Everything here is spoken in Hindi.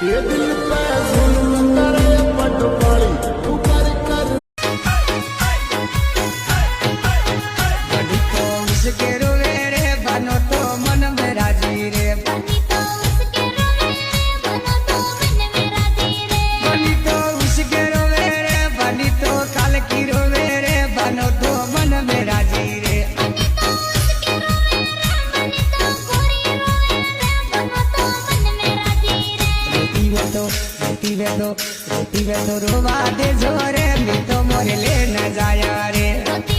ये दिल पे जुल्म करे पटवारी ऊपर कर बनी तो उसके रोवे रे बनो तो मन में राजी रे बनी तो उसके रोवे बनो तो मन में राजी रे बनी तो उसके रोवे रे बनी तो काल की रोवे रे बनो तो मन में राजी रे बनी तो उसके रोवे बनी तो गोरी रोवे बनो तो मन में राजी रे रोती वे तो रोवा दे जोरे मैं तो मोरे ले न जाया रे रोती